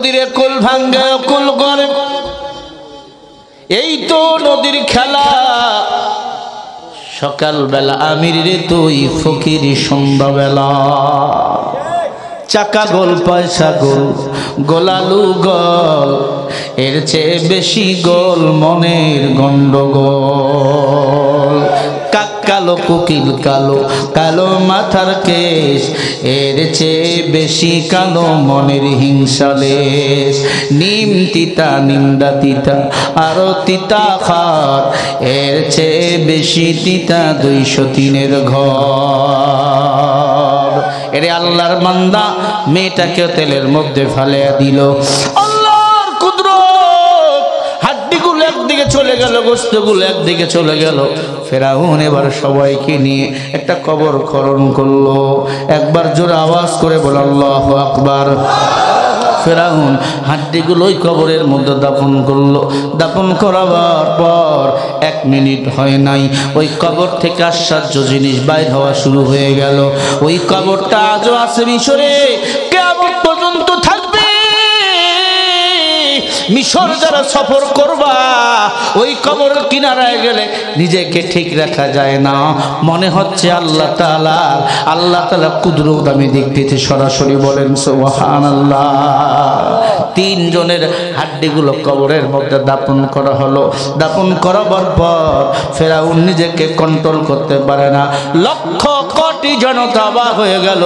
নদীরে কুল ভাঙ্গে কুল করে, এই তো নদীর খেলা। সকাল বেলা আমির রে তুই ফকির, সন্ধ্যাবেলা চাকা গোল পয়সা গোল, গোলালু গোল, এর চেয়ে বেশি গোল মনের গন্ডগোল। কাক কালো কুকিল কালো, কালো মাথার কেশ, এর চেয়ে বেশি কালো মনের হিংসালেশ। নিম তিতা নিন্দা তিতা আরো তিতা খার, এর চেয়ে বেশি তিতা 203-এর ঘর। এরে আল্লাহর বান্দা মেয়েটাকে তেলের মধ্যে ফেলে দিল। আল্লাহর কুদরত, হাড্ডিগুলো একদিকে চলে গেল, গোশতগুলো একদিকে চলে গেল। ফেরাউন এবার সবাইকে নিয়ে একটা কবর খনন করলো। একবার জোরে আওয়াজ করে বল আল্লাহু আকবার। ফেরাউন হাড্ডিগুলো ওই কবরের মধ্যে দাফন করলো। দাফন করাবার পর 1 মিনিট হয় নাই, ওই কবর থেকে আশ্চর্য জিনিস বাইর হওয়া শুরু হয়ে গেল। ওই কবরটা আজও আছে মিশরে, কিয়ামত পর্যন্ত থাকবে। মিশর যারা সফর করবা, ওই কবরের কিনারায় গেলে নিজেকে ঠিক রাখা যায় না, মনে হচ্ছে আল্লাহ তাআলা কুদরত আমি দেখতেছি সরাসরি। বলেন সুবহানাল্লাহ। 3 জনের হাড্ডিগুলো কবরের মধ্যে দাফন করা হলো। দাফন করাবার পর ফেরাউন নিজেকে কন্ট্রোল করতে পারে না। লক্ষ কোটি জনতা অবাক হয়ে গেল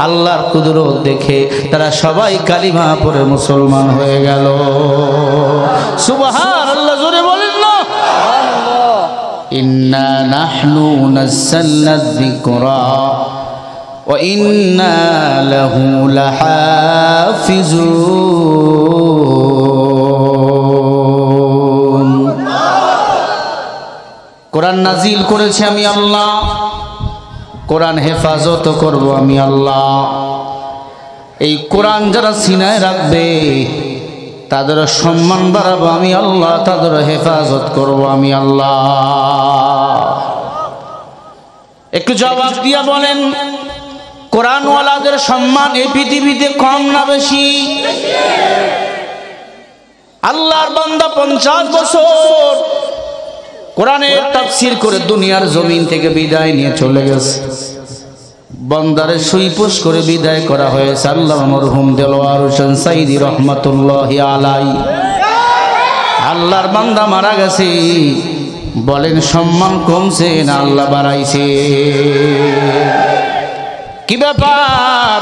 আল্লাহর কুদরত দেখে। তারা সবাই কালিমা পড়ে মুসলমান হয়ে গেল। সুবহানাল্লাহ, জোরে বলেন না। ইন্না নাহনু নাযালনা যিকরা ওয়া ইন্না লাহু লাহাফিজুন। কোরআন নাজিল করেছি আমি আল্লাহ, কোরআন হেফাজত করব আমি আল্লাহ। এই কোরআন যারা সিনায় রাখবে তাদের সম্মান বাড়াবো আমি আল্লাহ, তাদের হেফাজত করব আমি আল্লাহ। একটু জবাব দিয়া বলেন, কোরআনওয়ালাদের সম্মান এই পৃথিবীতে কম না বেশি? আল্লাহর বান্দা 50 বছর কোরআনের তাফসীর করে দুনিয়ার জমিন থেকে বিদায় নিয়ে চলে গেছে। বান্দারে সুইপুষ করে বিদায় করা হয়েছে। আল্লাহ মরহুম দেলোয়ার হোসেন সাইদি রহমাতুল্লাহি আলাইহি। আল্লাহর বান্দা মারা গেছে, বলেন সম্মান কমছে না আল্লাহ বাড়াইছে? কি ব্যাপার,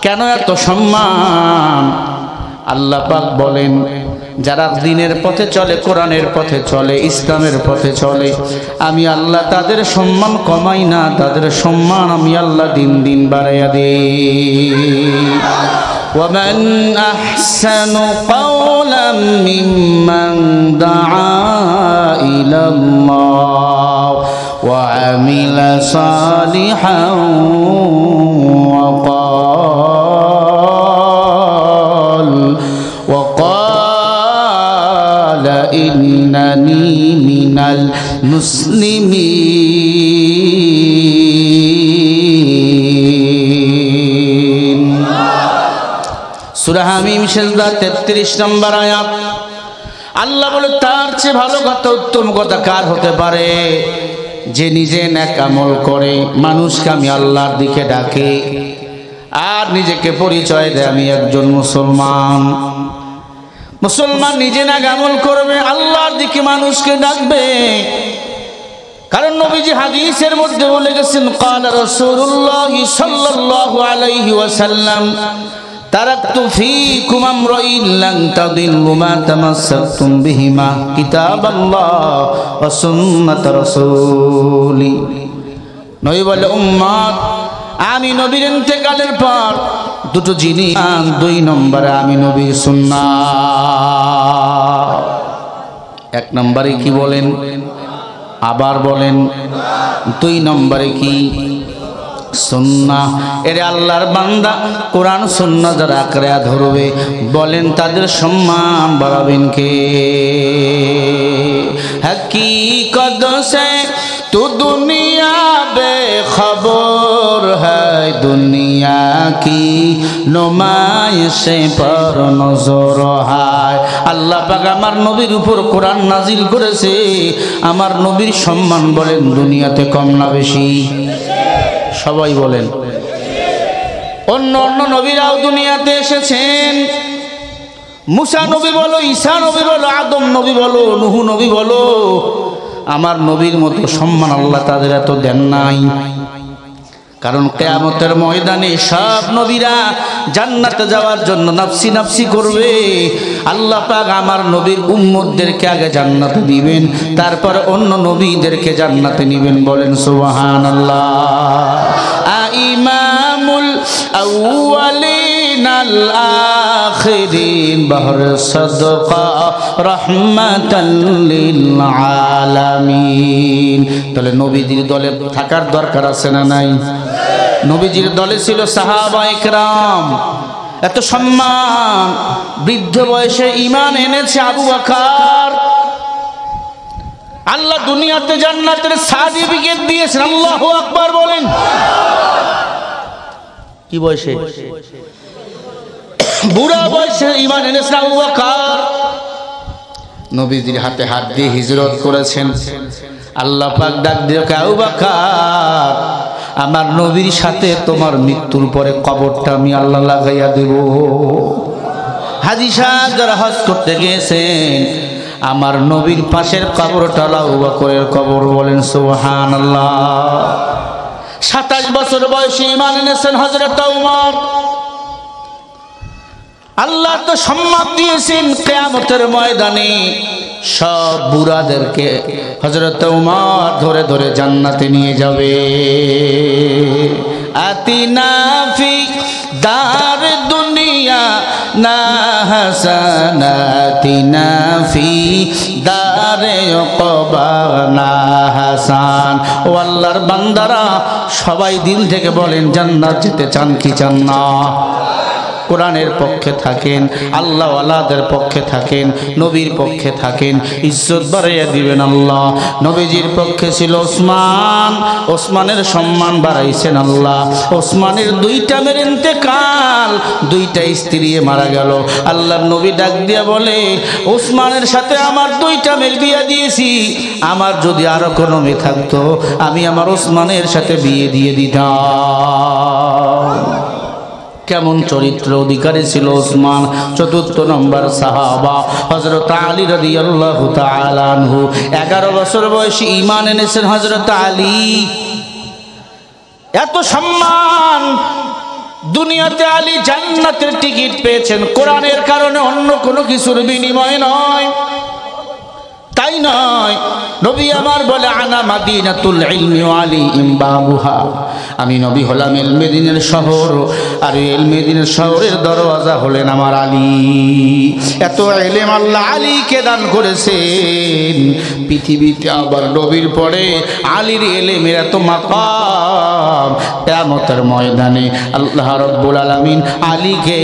কেন এত সম্মান? আল্লাহ পাক বলেন, যারা দ্বীনের পথে চলে, কোরআনের পথে চলে, ইসলামের পথে চলে, আমি আল্লাহ তাদের সম্মান কমাই না, তাদের সম্মান আমি আল্লাহ দিন দিন বাড়াইয়া দেই। ومن أحسن قولا ممن دعا إلى الله وعمل صالحا وقال إنني من المسلمين। সূরা হামিম সিজদা 33 নম্বর আয়াত। আল্লাহ বলে, তার চেয়ে ভালো কথা, উত্তম কথা কার হতে পারে? যে নিজে নেক আমল করে, মানুষকে আমি আল্লাহর দিকে ডাকে, আর নিজেকে পরিচয় দেয় আমি একজন মুসলমান। মুসলমান নিজে নেক আমল করবে, আল্লাহর দিকে মানুষকে ডাকবে। কারণ নবীজি হাদিসের মধ্যে বলে গেছেন, ক্বালা রাসূলুল্লাহ সাল্লাল্লাহু আলাইহি ওয়াসাল্লাম, তারাকতু ফীকুম আমরাইন লান তাদিল্লু মা তামাসসাকতুম বিহিমা কিতাবাল্লাহ ওয়া সুন্নাত রাসূলি। নবী বলে, উম্মত, আমি নবীর ইন্তেকালের পর 2টো জিনিস, 2 নম্বরে আমি নবীর সুন্নাত। 1 নম্বরে কি বলেন? আবার বলেন। 2 নম্বরে কি? সুন্নাহ। এর আল্লাহর বান্দা কোরআন সুন্নাহ যারা আঁকড়ে ধরবে, বলেন তাদের সম্মান বাড়াবেন কে? हकीकत से तू दुनिया बेखबर है, दुनिया की নুমাইশে পর নজর হায়। আল্লাহ পাক আমার নবীর উপর কোরআন নাজিল করেছে। আমার নবীর সম্মান বলেন দুনিয়াতে কম না বেশি? সবাই বলেন। অন্য অন্য নবীরাও দুনিয়াতে এসেছেন। মুসা নবী বলো, ঈসা নবী বলো, আদম নবী বলো, নূহ নবী বলো, আমার নবীর মতো সম্মান আল্লাহ তাদের এত দেন নাই। কারণ কিয়ামতের ময়দানে সব নবীরা জান্নাতে যাওয়ার জন্য নাফসি নাফসি করবে। আল্লাহ পাক আমার নবীর উম্মতদেরকে আগে জান্নাতে দিবেন, তারপর অন্য নবীদেরকে জান্নাতে নেবেন। বলেন সুবহানাল্লাহ। ইমামুল আউয়ালিন আল আখিরিন বাহর সাদকা রাহমাতাল লিল আলামিন। তাহলে নবীজির দলে থাকার দরকার আছে না নাই? নবীজির দলে ছিল সাহাবায়ে কেরাম। এত সম্মান, বৃদ্ধ বয়সে ঈমান এনেছে আবু বকর। আল্লাহ দুনিয়াতে জান্নাতের সার্টিফিকেট দিয়েছেন। আল্লাহু আকবার বলেন। কি বয়সে? বুড়া বয়সে ঈমান এনেছেন আবু বকর। নবীজির হাতে হাত দিয়ে হিজরত করেছেন। আল্লাহ পাক ডাক দিয়ে আবু বকর, আমার নবীর সাথে তোমার মৃত্যুর পরে কবরটা আমি আল্লাহ লাগাইয়া দেব। হাজী সাহেব যারা হজ করতে গেছেন, আমার নবীর পাশের কবরটা আবু বকরের কবর। বলেন সুবহানাল্লাহ। 27 বছর বয়সে ঈমান এনেছেন হযরত ওমর। আল্লাহ তো সম্মান দিয়েছেন কিয়ামতের ময়দানে সব বুড়াদেরকে হযরত ওমর ধরে ধরে জান্নাতে নিয়ে যাবে। আতিনা ফি দার দুনিয়া না হাসানাতিনা ফি দারে উকবা না হাসান। ও আল্লাহর বান্দারা, সবাই দিল থেকে বলেন জান্নাত যেতে চান কি চান না? কোরআনের পক্ষে থাকেন, আল্লাহ ওয়ালাদের পক্ষে থাকেন, নবীর পক্ষে থাকেন, ইজ্জত বাড়াইয়া দিবেন আল্লাহ। নবীজির পক্ষে ছিল ওসমান, ওসমানের সম্মান বাড়াইছেন আল্লাহ। ওসমানের 2টা মেয়ের ইন্তেকাল, 2টা স্ত্রী মারা গেল। আল্লাহর নবী ডাক দিয়া বলে, ওসমানের সাথে আমার 2টা মেয়ের বিয়ে দিয়েছি, আমার যদি আরো কোনো মেয়ে থাকতো আমি আমার ওসমানের সাথে বিয়ে দিয়ে দিতাম। কেমন চরিত্র অধিকারী ছিল ওসমান। 4 নম্বর সাহাবা হযরত আলী রাদিয়াল্লাহু তাআলা আনহু। 11 বছর বয়সে ঈমান এনেছেন হযরত আলী। এত সম্মান, দুনিয়াতে আলী জান্নাতের টিকিট পেয়েছেন কোরআনের কারণে, অন্য কোনো কিছুর বিনিময় নয়। তাই নয়, নবী আমার বলে আনা মাদিনাতুল ইলমি ওয়া আলী ইমবাবুহা। আমি নবী হলাম ইলমেদিনের শহর, আর ইলমেদিনের শহরের দরওয়াজা হলেন আমার আলী। এত ইলম আল্লাহ আলীকে দান করেছেন। পৃথিবীতে আবার নবীর পরে আলীর ইলমের এত মাকাম, কিয়ামতের ময়দানে আল্লাহ রাব্বুল আলামিন আলীকে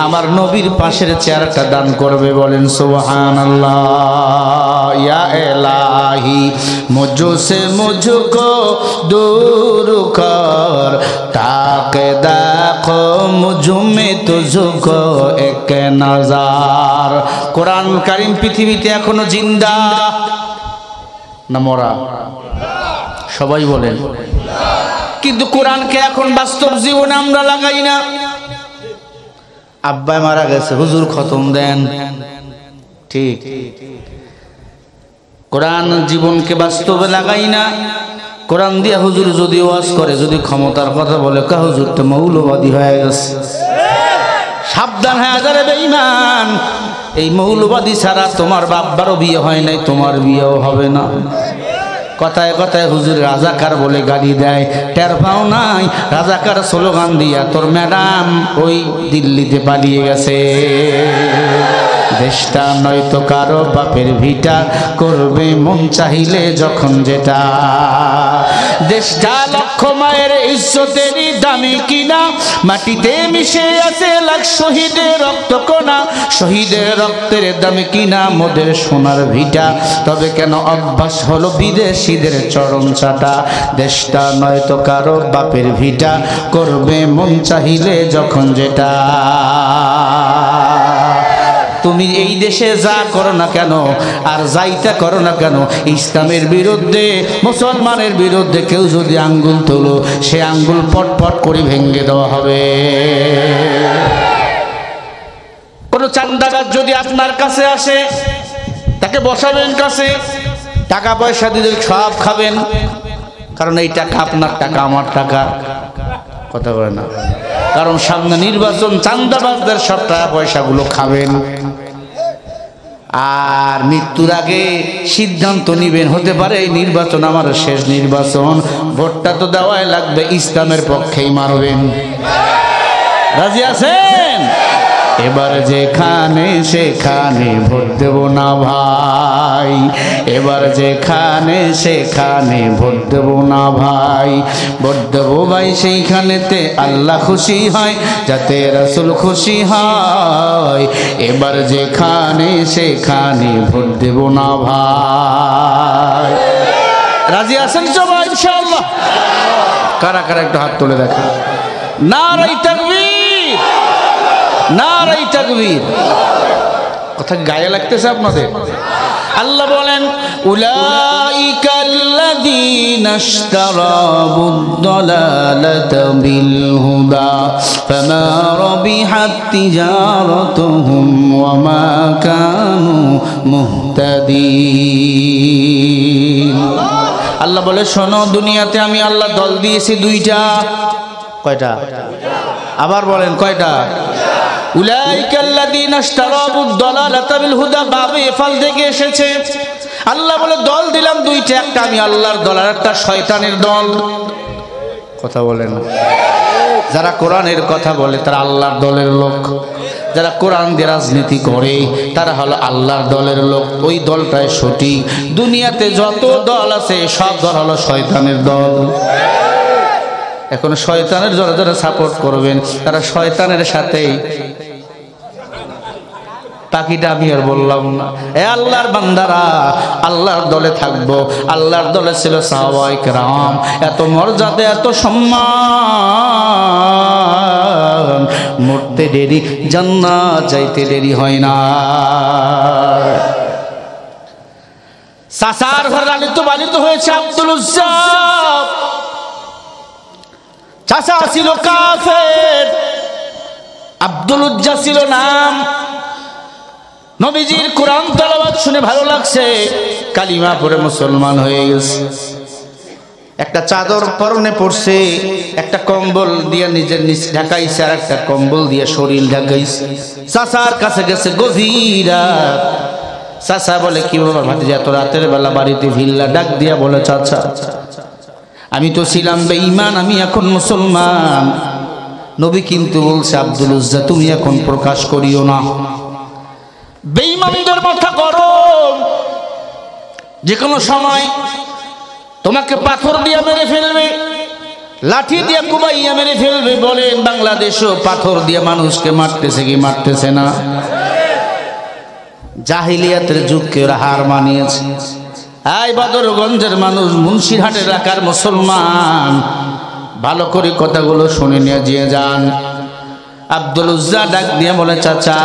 আমার নবীর পাশের চেয়ারটা দান করবে। বলেন সুবহানাল্লাহ। या इलाही मुझसे मुझको दूर कर, ताके देखो मुझ में तुझको एक नजार। कुरान करीम पृथ्वीতে এখনো জিন্দা না মরা? সবাই বলেন। কিন্তু কোরআনকে এখন বাস্তব জীবনে আমরা লাগাই না। আব্বা মারা গেছে, হুজুর খতম দেন, ঠিক। কোরআন জীবনকে বাস্তবে লাগাই না। কোরআন দিয়া হুজুর যদি ওয়াজ করে, যদি ক্ষমতার কথা বলে, কা হুজুর তো মৌলবাদী হয়ে গেছে। সাবধান হয়ে যাবে বেঈমান। এই মৌলবাদী ছাড়া তোমার বাব্বারও বিয়ে হয় নাই, তোমার বিয়েও হবে না। কথায় কথায় হুজুর রাজাকার বলে গালি দেয়, টের পাও নাই? রাজাকার স্লোগান দিয়া তোর ম্যাডাম ওই দিল্লিতে পালিয়ে গেছে। দেশটা নয়তো কারো বাপের ভিটা, করবে মন চাইলে যখন যেটা। দেশটা লক্ষ মায়ের ইজ্জতেরই দামি কিনা, মাটিতে মিশে আছে লাখ শহীদের রক্ত কণা, শহীদের রক্তের দামি কিনা মোদের সোনার ভিটা। তবে কেন অভ্যাস হলো বিদেশিদের চরণ চাটা, দেশটা নয়তো কারো বাপের ভিটা, করবে মন চাহিলে যখন যেটা। তুমি এই দেশে যা করো না কেন আর যাইতা করো না কেন, ইসলামের বিরুদ্ধে মুসলমানের বিরুদ্ধে কেউ যদি আঙ্গুল তোলো, সে আঙ্গুল পটপট করে ভেঙে দেওয়া হবে। কোন চান্দাবাজ যদি আপনার কাছে আসে, তাকে বসাবেন কাছে, টাকা পয়সা দিলে সব খাবেন, কারণ এই টাকা আপনার টাকা, আমার টাকা। কথা বলে না, কারণ সামনে নির্বাচন, চান্দাবাজদের সব টাকা পয়সাগুলো খাবেন। আর মৃত্যুর আগে সিদ্ধান্ত নিবেন, হতে পারে এই নির্বাচন আমার শেষ নির্বাচন, ভোটটা তো দেওয়াই লাগবে, ইসলামের পক্ষেই মারবেন। রাজি আছেন? এবার যেখানে সেখানে ভোট দেব না ভাই, এবার যেখানে সেখানে ভোট দেব না ভাই, ভোট দেব ভাই সেইখানেতে আল্লাহ খুশি হয়, যাতে রাসূল খুশি হয়। এবার যেখানে সেখানে ভোট দেব না ভাই। রাজি আছেন সবাই ইনশাআল্লাহ? কারা কারা একটু হাত তুলে দেখেন। নারে তাকবীর, নারে তাকবীর। কথা গায়ে লাগতেছে আপনাদের? আল্লাহ বলেন, উলাইকাল্লাযীনা ইশতারাবুদ-দালালাতা বিল-হুদা ফামা রাবিহাত তিজারাতুহুম ওয়া মা কানু মুহতাদিন। আল্লাহ বলে, শোনো, দুনিয়াতে আমি আল্লাহ দল দিয়েছি দুইটা। কয়টা? আবার বলেন কয়টা? উলাইকাল্লাযীনা ইশতারাবুদ-দালালাতা বিল-হুদা, বাবে ফাল থেকে এসেছে। আল্লাহ বলে দল দিলাম দুইটা, একটা আমি আল্লাহর দল আর একটা শয়তানের দল। কথা বলেন না? যারা কোরআনের কথা বলে তারা আল্লাহর দলের লোক, যারা কোরআন দিয়ে রাজনীতি করে তারা হলো আল্লাহর দলের লোক, ওই দলটাই সঠিক। দুনিয়াতে যত দল আছে সব দল হলো শয়তানের দল। এখন শয়তানের যারা যারা সাপোর্ট করবেন তারা শয়তানের সাথেই। বাকিটা আমি আর বললাম না। এ আল্লাহর বান্দারা, আল্লাহর দলে থাকবো। আল্লাহর দলে ছিল সাহাবায়ে কেরাম, এত মর্যাদা, এত সম্মান। মরতে দেরি, জান্নাত যাইতে দেরি হয় না। চাচার ঘরে লালিত পালিত হয়েছে আব্দুল উজ্জা। চাচা ছিল কাফের, আব্দুল উজ্জা ছিল নাম। নবীজির কোরআন তেলাওয়াত শুনে ভালো লাগছে, কালিমা পড়ে মুসলমান হয়ে গেছে। একটা চাদর পরনে পড়ছে, একটা কম্বল দিয়ে নিজের নিচ ঢাকাইছে, আর একটা কম্বল দিয়ে শরীর ঢাকাইছে। চাচার কাছে গেছে গভীর রাত। চাচা বলে, কি বাবা ভাতিজা, এত রাতের বেলা বাড়িতে ভিল্লা? ডাক দিয়া বলে, চাচা আমি তো ছিলাম বেঈমান, আমি এখন মুসলমান। নবী কিন্তু বলছে, আব্দুল উজ্জা তুমি এখন প্রকাশ করিও না। বেঈমানদের মাথা গরম, যে কোনো সময় তোমাকে পাথর দিয়ে মেরে ফেলবে, লাঠি দিয়ে কুবাইয়া মেরে ফেলবে। বলেন বাংলাদেশও পাথর দিয়ে মানুষকে মারতেছে কি মারতেছে না? জাহিলিয়াতের যুগকে ওরা হার মানিয়েছে। এই বদরগঞ্জের মানুষ, মুন্সিরহাটের এলাকার মুসলমান, ভালো করে কথাগুলো শুনে নিয়ে দিয়ে যান। আব্দুল উজ্জা ডাক দিয়ে বলে, চাচা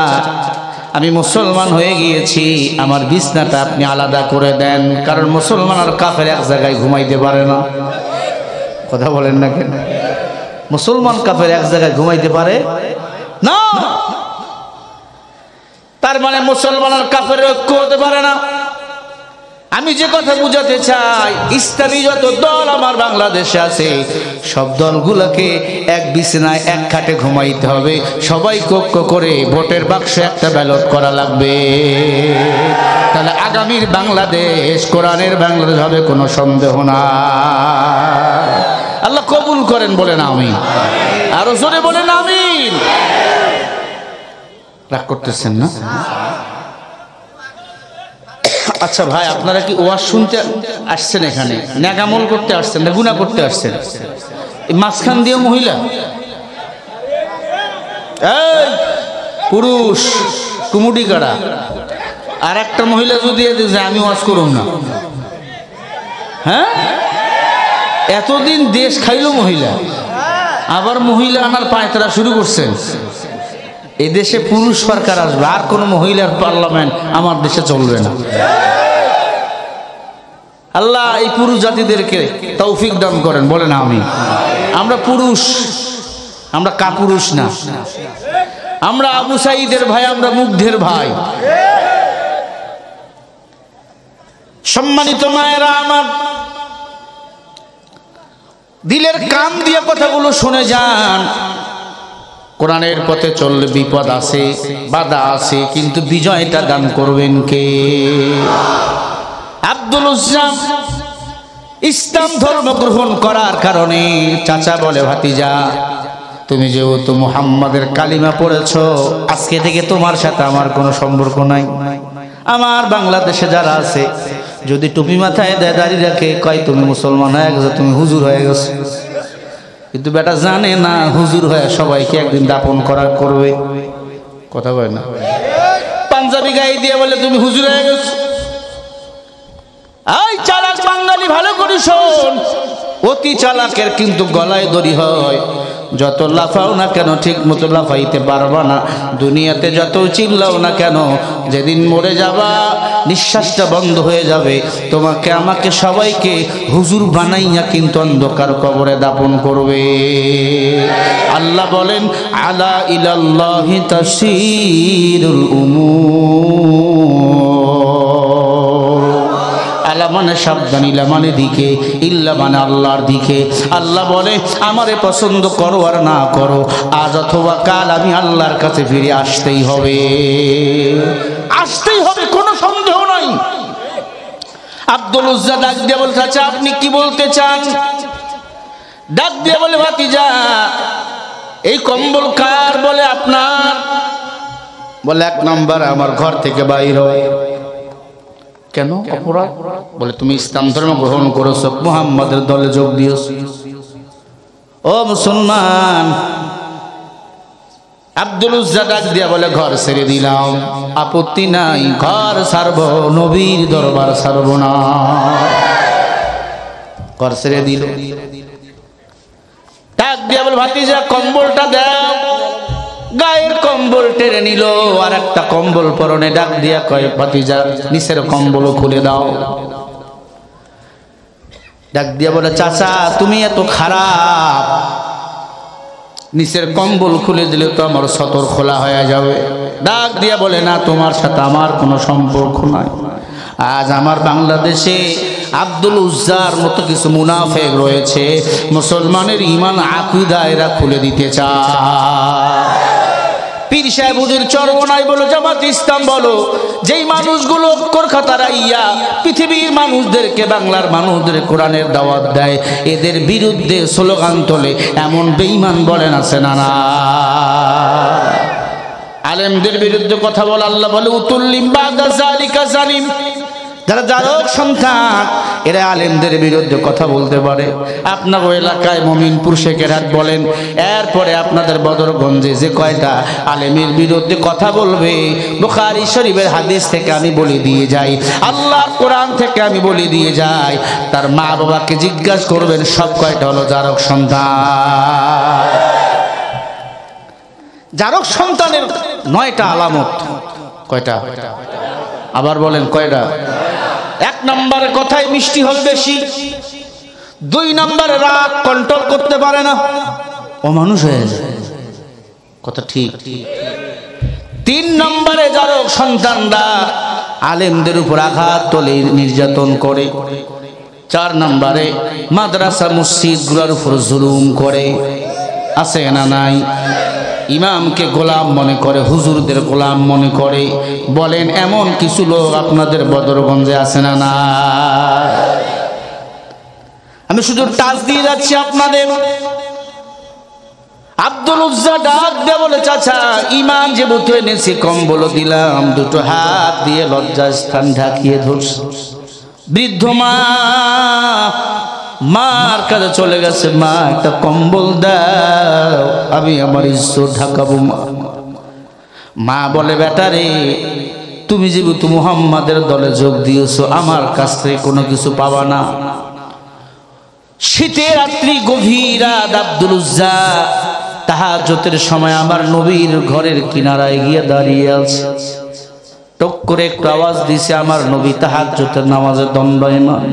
আমি মুসলমান হয়ে গিয়েছি, আমার বিছনাটা আপনি আলাদা করে দেন, কারণ মুসলমান আর কাফের এক জায়গায় ঘুমাইতে পারে না। কথা বলেন না কেন? মুসলমান কাফের এক জায়গায় ঘুমাইতে পারে না, তার মানে মুসলমান আর কাফের ঐক্য হতে পারে না। আমি যে কথা বুঝাতে চাই, ইসলামী যত দল আমার বাংলাদেশে আছে সব দলগুলোকে এক বিছানায় এক খাটে ঘুমাইতে হবে, সবাই ঐক্য করে ভোটের বাক্সে একটা ব্যালট করা লাগবে। তাহলে আগামীর বাংলাদেশ কোরআনের বাংলাদেশ হবে, কোনো সন্দেহ না। আল্লাহ কবুল করেন, বলেন আমিন। আরো জোরে বলেন আমিন। রাগ করতেছেন না? আচ্ছা ভাই, আপনারা কি ওয়াজ শুনতে আসছেন? এখানে নেকামল করতে আসছেন না গুনাহ করতে আসছেন? মাঝখান দিয়ে মহিলা, এই পুরুষ কুমুটি কাড়া, আর একটা মহিলা যদি যে আমি ওয়াজ করুম না, হ্যাঁ এতদিন দেশ খাইল মহিলা, আবার মহিলা আনার পায়তারা শুরু করছেন। এই দেশে পুরুষ সরকার আসবে, আর কোন মহিলার পার্লামেন্ট আমার দেশে চলবে না। আল্লাহ এই পুরুষ জাতিদেরকে তৌফিক দান করেন, বলেন আমি। আমরা পুরুষ, আমরা কাপুরুষ না, আমরা আবু সাঈদের ভাই, আমরা মুগ্ধের ভাই। সম্মানিত মায়েরা আমার, দিলের কান দিয়ে কথাগুলো শুনে যান। কোরআনের পথে চললে বিপদ আছে, বাধা আছে, কিন্তু বিজয়টা দান করবেন কে? আব্দুল উজ্জা ইসলাম ধর্ম গ্রহণ করার কারণে চাচা বলে, ভাতিজা তুমি যেহেতু মুহাম্মাদের কালিমা পড়েছো, আজকে থেকে তোমার সাথে আমার কোনো সম্পর্ক নাই। আমার বাংলাদেশে যারা আছে, যদি টুপি মাথায় দেয়, দাড়ি রাখে, কয় তুমি মুসলমান হয়ে গেছো, তুমি হুজুর হয়ে গেছো। কিন্তু বেটা জানে না হুজুর হয়ে সবাইকে একদিন দাপন করা করবে। কথা কয় না? পাঞ্জাবি গায়ে দিয়ে বলে তুমি হুজুর হয়ে গেছো। এই চালাক বাঙালি, ভালো করে শোন, অতি চালাকের কিন্তু গলায় দড়ি হয়। যত লাফাও না কেন ঠিক মতো লাফাইতে পারবা না। দুনিয়াতে যত চিল্লাও না কেন, যেদিন মরে যাবা, নিঃশ্বাসটা বন্ধ হয়ে যাবে, তোমাকে আমাকে সবাইকে হুজুর বানাইয়া কিন্তু অন্ধকার কবরে দাপন করবে। আল্লাহ বলেন, আলা ইলাল্লাহি তাসিরুল উমুর। আলা মানে সাবধান, ইলা মানে দিকে, ইল্লা মানে আল্লাহর দিকে। আল্লাহ বলে, আমারে পছন্দ করো আর না করো, আজ অথবা কাল আমি আল্লাহর কাছে ফিরে আসতেই হবে, আসতেই হবে, কোনো সন্দেহ নাই। আব্দুল উজ্জা ডাক দিয়ে বলছে, আচ্ছা আপনি কি বলতে চান? ডাক দিয়ে বলে, ভাতিজা এই কম্বল কার? বলে আপনার। বলে এক নাম্বার আমার ঘর থেকে বাইর হয়। কেন অপরাধ? বলে তুমি ইসলাম ধর্ম গ্রহণ করেছো, মুহাম্মাদের দলে যোগ দিয়েছো। ও মুসলমান। আব্দুল উজ্জা ডাক দিয়া বলে, ঘর ছেড়ে দিলাম, আপত্তি নাই, ঘর ছাড়বো, নবীর দরবার ছাড়বো না। ঘর ছেড়ে দিল। ডাক দিয়া বলে, ভাতিজা কম্বলটা দাও। গায়ের কম্বল টেনে নিল, আর একটা কম্বল পরনে। ডাক দিয়া কয়, ভাতিজা নিচের কম্বল খুলে দাও। ডাক দিয়া বলে, চাচা তুমি এত খারাপ, নিচের কম্বল খুলে দিলে তো আমার সতর খোলা হয়ে যাবে। ডাক দিয়া বলে, না, তোমার সাথে আমার কোনো সম্পর্ক নাই। আজ আমার বাংলাদেশে আব্দুল উজ্জার মতো কিছু মুনাফেক রয়েছে, মুসলমানের ঈমান আকীদা এরা খুলে দিতে চায়। পীর সাহেব হুজুর চরমনাই বলো, জামাত ইসলাম বলো, যেই মানুষগুলো কলকাতার আইয়া পৃথিবীর মানুষদেরকে, বাংলার মানুষদের কোরআনের দাওয়াত দেয়, এদের বিরুদ্ধে স্লোগান তোলে, এমন বেঈমান বলেন আছে না? না, আলেমদের বিরুদ্ধে কথা বলে আল্লাহ বলে, উতুল্লিম বাদা যালিকা জালিম। যারা জারক সন্তান, এরা আলেমদের বিরুদ্ধে কথা বলতে পারে। আপনার এলাকায় মমিনপুর শেখেরহাট বলেন, এরপরে আপনাদের বদরগঞ্জে যে কয়টা আলেমের বিরুদ্ধে কথা বলবে, বুখারী শরীফের হাদিস থেকে আমি বলে দিয়ে যাই, আল্লাহর কোরআন থেকে আমি বলে দিয়ে যাই, তার মা বাবাকে জিজ্ঞাসা করবেন, সব কয়টা হলো জারক সন্তান। জারক সন্তানের 9টা আলামত। কয়টা? আবার বলেন কয়টা? 1 নম্বরে কথায় মিষ্টি হবে বেশি, 2 নম্বরে রাগ কন্ট্রোল করতে পারে না, ও মানুষ হয়ে যায়। কথা ঠিক। 3 নম্বরে জারক সন্তানরা আলেমদের উপর আঘাত তোলে, নির্যাতন করে। 4 নম্বরে মাদ্রাসা মসজিদগুলোর উপর জুলুম করে। আছে না নাই? ইমামকে গোলাম মনে করে, হুজুরদের গোলাম মনে করে। বলেন এমন কিছু লোক আপনাদের বদরগঞ্জে আছে না? না, আমি শুধু টাচ দিয়ে যাচ্ছি আপনাদের। আব্দুল উজ্জা ডাক দিয়ে বলে, চাচা ঈমান যেহেতু এনেছি কম্বল দিলাম, দুটো হাত দিয়ে লজ্জা স্থান ঢাকিয়ে ধরছে। বৃদ্ধ মা মার কাছে চলে গেছে, মা একটা কম্বল দাও, আমি আমার ইজ্জত ঢাকাবো। মা বলে, বেটা রে, তুমি যেহেতু মুহাম্মাদের দলে যোগ দিয়েছো, আমার কাছ থেকে কোনো কিছু পাবা না। শীতের রাত্রি, গভীর রাত, আব্দুল উজ্জা তাহাজ্জুদের সময় আমার নবীর ঘরের কিনারায় গিয়ে দাঁড়িয়ে আছে। টক করে একটু আওয়াজ দিছে, আমার নবী তাহাজ্জুদের নামাজে দণ্ডায়মান।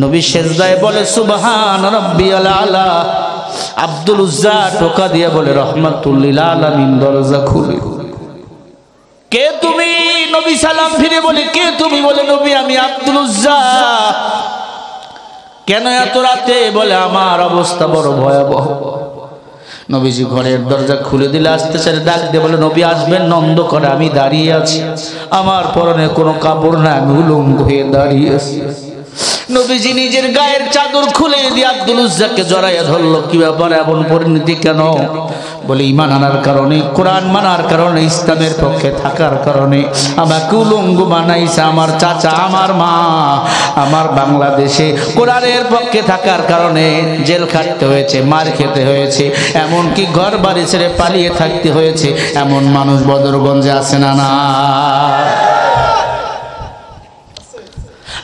নবী সেজদায় বলে, সুবহান রাব্বিয়াল আলা। আব্দুল উজ্জা টোকা দিয়ে বলে, রহমাতুল লিল আলামিন, দরজা খুলে। কে তুমি? নবী সালাম ফিরে বলে, কে তুমি? বলে, নবী আমি আব্দুল উজ্জা। কেন এত রাতে? বলে, আমার অবস্থা বড় ভয়াবহ। নবীজি ঘরের দরজা খুলে দিলে আস্তে আস্তে ডাক দিয়ে বলে, নবী আসবেন নন্দ করে, আমি দাঁড়িয়ে আছি, আমার পরনে কোনো কাপড় না, আমি উলঙ্গ হয়ে দাঁড়িয়ে আছি। নবীজি নিজের গায়ের চাদর খুলে দিয়ে আব্দুল উজ্জাকে জড়াইয়া ধরলো। কি ব্যাপার, এমন পরিণতি কেন? বলে, ঈমান আনার কারণে, কোরআন মানার কারণে, ইসলামের পক্ষে থাকার কারণে আমাকে উলঙ্গ বানাইছে আমার চাচা, আমার মা। আমার বাংলাদেশে কোরআনের পক্ষে থাকার কারণে জেল খাটতে হয়েছে, মার খেতে হয়েছে, এমনকি ঘর বাড়ি ছেড়ে পালিয়ে থাকতে হয়েছে। এমন মানুষ বদরগঞ্জে আছে না? না।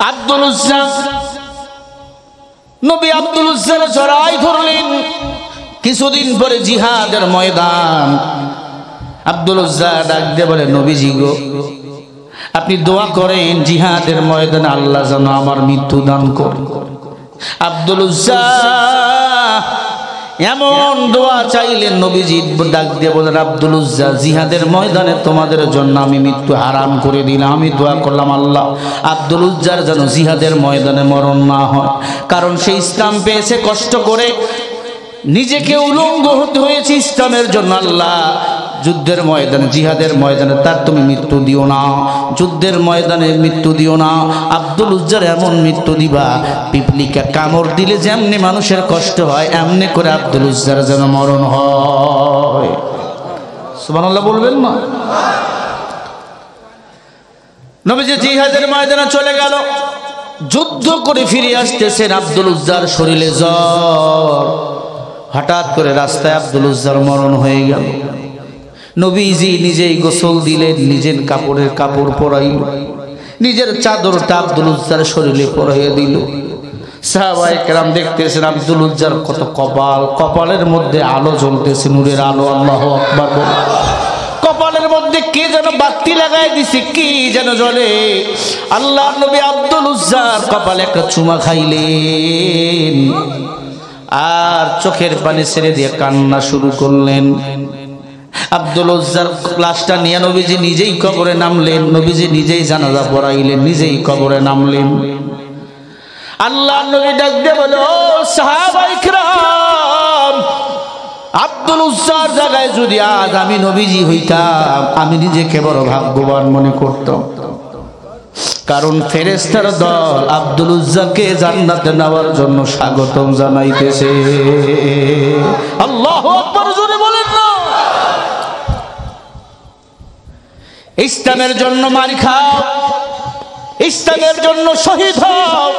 আব্দুল উজ্জা, নবী আব্দুল উজ্জার জড়াই ধরলেন। কিছুদিন পরে জিহাদের ময়দান। আব্দুল উজ্জা ডাক দিয়ে বলে, নবীজি গো, আপনি দোয়া করেন জিহাদের ময়দানে আল্লাহ যেন আমার মৃত্যু দান করেন। আব্দুল উজ্জা এমন দোয়া চাইলেন, নবীজি ডাক দিয়ে বলেন, আব্দুল উজ্জা, জিহাদের ময়দানে তোমাদের জন্য আমি মৃত্যু হারাম করে দিলাম। আমি দোয়া করলাম, আল্লাহ আব্দুল উজ্জার যেন জিহাদের ময়দানে মরণ না হয়, কারণ সে ইসলাম পেয়েছে কষ্ট করে, নিজেকে উলঙ্গ হতে হয়েছে ইসলামের জন্য। আল্লাহ যুদ্ধের ময়দানে, জিহাদের ময়দানে তার তুমি মৃত্যু দিও না, যুদ্ধের ময়দানে মৃত্যু দিও না। আব্দুল উজ্জার এমন মৃত্যু দিবা, পিপলিকা কামড় দিলে যেমনি মানুষের কষ্ট হয়, এমনি করে আব্দুল উজ্জার যেন মরণ হয়। সুবহানাল্লাহ বলবেন না? নবীজি জিহাদের ময়দানে চলে গেল, যুদ্ধ করে ফিরে আসতেছেন। আব্দুল উজ্জার শরীরে জ্বর। হঠাৎ করে রাস্তায় আব্দুল উজ্জার মরণ হয়ে গেল। নবীজি নিজেই গোসল দিলেন, নিজের কাপড়ের কাপড় পরাইল, নিজের চাদরটা আব্দুল উজ্জার শরীরে পরাইয়া দিল। সাহাবায়ে কেরাম দেখতেছেন আব্দুল উজ্জার কত কপাল, কপালের মধ্যে আলো জ্বলতেছে, নূরের আলো। আল্লাহু আকবার বলে। কপালের মধ্যে কে যেন বাতি লাগাই দিছে, কি যেন জ্বলে। আল্লাহর নবী আব্দুল উজ্জার কপালে একটা চুমা খাইলেন, আর চোখের পানি ছেড়ে দিয়ে কান্না শুরু করলেন। আব্দুল উজ্জার লাশটা নিয়ে নবীজি নিজেই কবরে নামলেন, নবীজি নিজেই জানাজা পড়াইলেন, নিজেই কবরে নামলেন। আল্লাহর নবী ডাক দিয়ে বলে, ও সাহাবায়ে কিরাম, আব্দুল উজ্জার জায়গায় যদি আজ আমি নবীজি হইতাম, আমি নিজেকে বড় ভাগ্যবান মনে করতাম, কারণ ফেরেশতার দল আব্দুল উজ্জাকে জান্নাতে নেওয়ার জন্য স্বাগতম জানাইতেছে। আল্লাহু আকবার, জোরে বলেন না। ইসলামের জন্য মার খাও, ইসলামের জন্য শহীদ হও,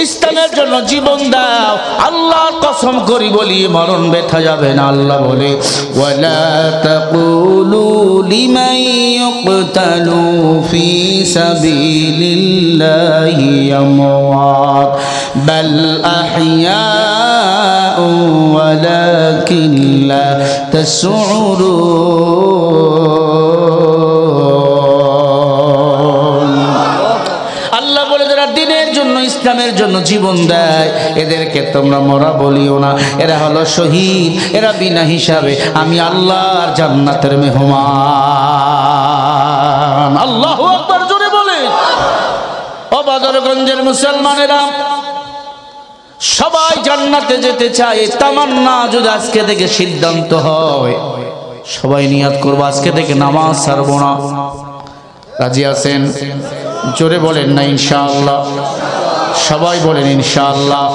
ইসলামের জন্য জীবন দাও। আল্লাহর কসম করি বলি, মরণ ব্যথা যাবে না। আল্লাহ বলে, ওয়ালা তাকুলু লিমান ইউকতালু ফি সাবিলিল্লাহি আমওয়াত বাল আহইয়াউ ওয়ালাকিন লা তাশউরুন। আল্লাহ বলে, যারা দিনের জন্য, ইসলামের জন্য জীবন দেয়, এদেরকে তোমরা মরা বলিও না। এরা হলো শহীদ, এরা বিনা হিসাবে আমি আল্লাহর জান্নাতের মেহমান। আল্লাহু আকবার, জোরে বলে। ও বদরগঞ্জের মুসলমানেরা, সবাই জান্নাতে যেতে চায়। তামান্না যদি আজকে থেকে সিদ্ধান্ত হয়, সবাই নিয়াত করবো আজকে থেকে নামাজ ছাড়বো না। রাজি আছেন? জোরে বলেন না ইনশাআল্লাহ। সবাই বলেন ইনশাআল্লাহ।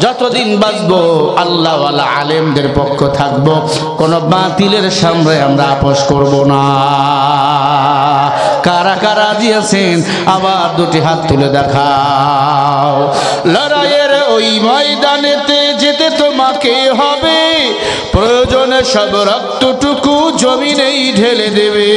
যতদিন বাঁচবো আল্লাহওয়ালা আলেমদের পক্ষ থাকবো, কোনো বাতিলের সামনে আমরা আপোষ করব না। কারা কারা দিয়েছেন আবার দুটি হাত তুলে দেখাও। লড়াইয়ের ওই ময়দানেতে যেতে তোমাকে হবে, প্রয়োজনে সব রক্তটুকু জমিনেই ঢেলে দেবে,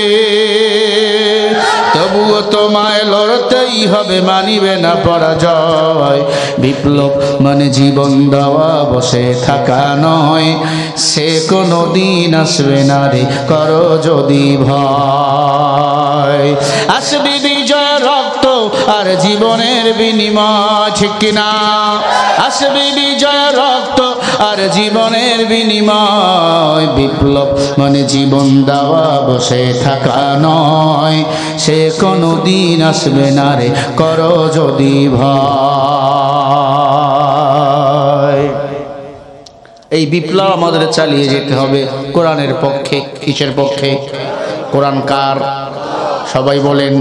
তবুও তোমায় লড়তেই হবে, মানিবে না পরাজয়। বিপ্লব মানে জীবন দেওয়া, বসে থাকা নয়, সে কোনো দিন আসবে না রে, করো যদি ভয়। আসবে বিজয় রক্ত আর জীবনের বিনিময়, ঠিক কিনা? আসবে বিজয় রক্ত আর জীবনের বিনিময়। বিপ্লব মানে জীবন দেওয়া, বসে থাকা নয়, সে কোনো দিন আসবে না রে, করো যদি ভয়। এই বিপ্লব আমাদের চালিয়ে যেতে হবে কোরআনের পক্ষে। কিসের পক্ষে? কোরআন কার? সবাই বলেন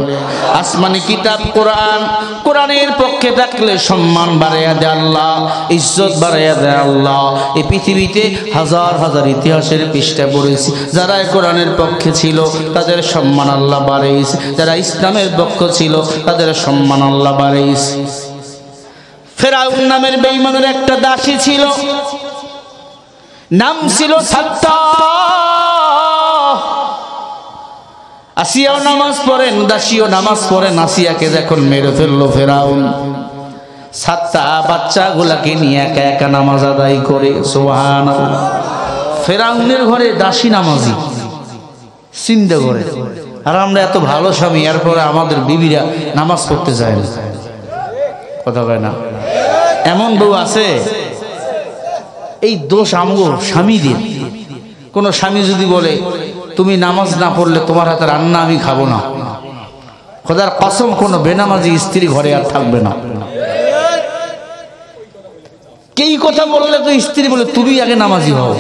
আসমানি কিতাব কোরআন। কোরআনের পক্ষে থাকলে সম্মান বাড়াইয়া দেয় আল্লাহ, ইজ্জত বাড়াইয়া দেয় আল্লাহ। এই পৃথিবীতে হাজার হাজার ইতিহাসের পৃষ্ঠা পড়েছি, যারা কোরআনের পক্ষে ছিল তাদের সম্মান আল্লাহ বাড়াইছে, যারা ইসলামের পক্ষ ছিল তাদের সম্মান আল্লাহ বাড়াইছে। ফেরাউন নামের বেঈমানের একটা দাসী ছিল, নাম ছিল সাত্তা। আসিয়াও নামাজ পড়েন, দাসীও নামাজ পড়েন। আসিয়াকে যখন মেরে ফেললো ফেরাউন, সাতটা বাচ্চাগুলাকে নিয়ে একা একা নামাজ আদায় করে। সুবহানাল্লাহ। ফেরাউনের ঘরে দাসী নামাজি, চিন্তা করে। আর আমরা এত ভালো স্বামী, এরপরে আমাদের বিবিরা নামাজ পড়তে চায় না। কথা কয় না? এমন বউ আছে, এই দোষ আমগো স্বামীদের। কোন স্বামী যদি বলে তুমি নামাজ না পড়লে তোমার হাতে রান্না আমি খাবো না, খোদার কসম কোনো বেনামাজি স্ত্রী ঘরে আর থাকবে না। এই কথা বললে তো স্ত্রী বলে তুমি আগে নামাজি হও।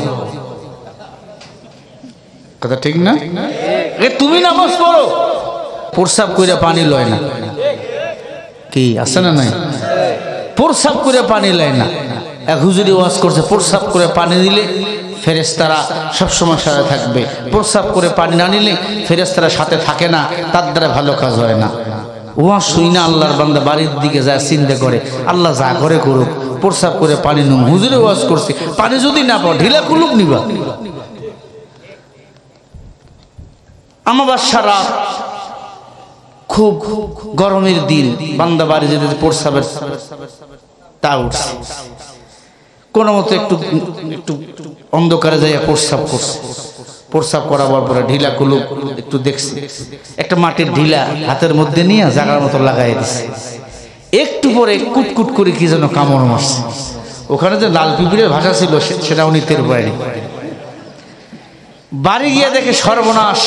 কথা ঠিক না? তুমি নামাজ পড়ো, প্রসাব করে পানি লয় না। কি আছে না? নাই, প্রসাব করে পানি লয় না। এক হুজুরি ওয়াজ করছে, প্রসাব করে পানি দিলে ফেরেশতারা সবসময় সাথে থাকবে, প্রসাব করে পানি না নিলে ফেরেশতারা সাথে থাকে না, তার দ্বারা ভালো কাজ হয় না। ওয়াজ শুই না আল্লাহর বান্দা বাড়ির দিকে যায় চিন্তা করে, আল্লাহ যা করে করুক, প্রসাব করে পানি নুম। হুজুরে ওয়াজ করছে, পানি যদি না পাও ঢিলা কুলুক নিবা। আমাবস্যার রাত, খুব গরমের দিন, বান্দা বাড়ি যেতে প্রসাবের তা উঠছে। কোনো মতো একটু একটু অন্ধকারে যাইয়া প্রস্রাব করছে। প্রস্রাব করাবার পরে ঢিলা কুলুক একটু দেখছে, একটা মাটির ঢিলা হাতের মধ্যে নিয়ে জাগার মতো লাগাই দিছে। একটু পরে কুটকুট করে কি যেন কামড় মারছে। ওখানে যে লাল পিঁপড়ের ভাষা ছিল সেটা উনি টের পায়নি। বাড়ি গিয়ে দেখে সর্বনাশ,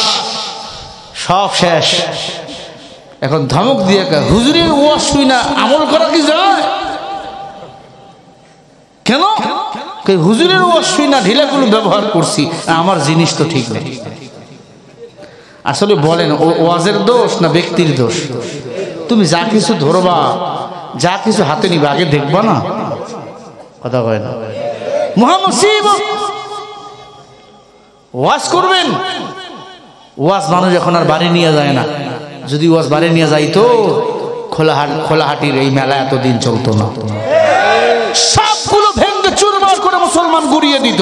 সব শেষ। এখন ধমক দিয়ে হুজুরের ওয়াজ শুই না আমল করা কি যায়? কেন? হুজুরের ওয়াজ শুই না ঢিলাগুলো ব্যবহার করছি, আমার জিনিস তো ঠিক নেই। আসলে বলেন ওয়াজের দোষ না ব্যক্তির দোষ? তুমি যা কিছু ধরবা, যা কিছু হাতে নিবা, আগে দেখবা না? কথা কয় না? মহামুসিবত। ওয়াজ করবেন, ওয়াজ মানুষ এখন আর বাড়ি নিয়ে যায় না। যদি ওয়াজ বাড়ি নিয়ে যাইতো, খোলাহাটির এই মেলা এতদিন চলতো না। সবগুলো ভেঙে চুরমার করে মুসলমান গুড়িয়ে দিত।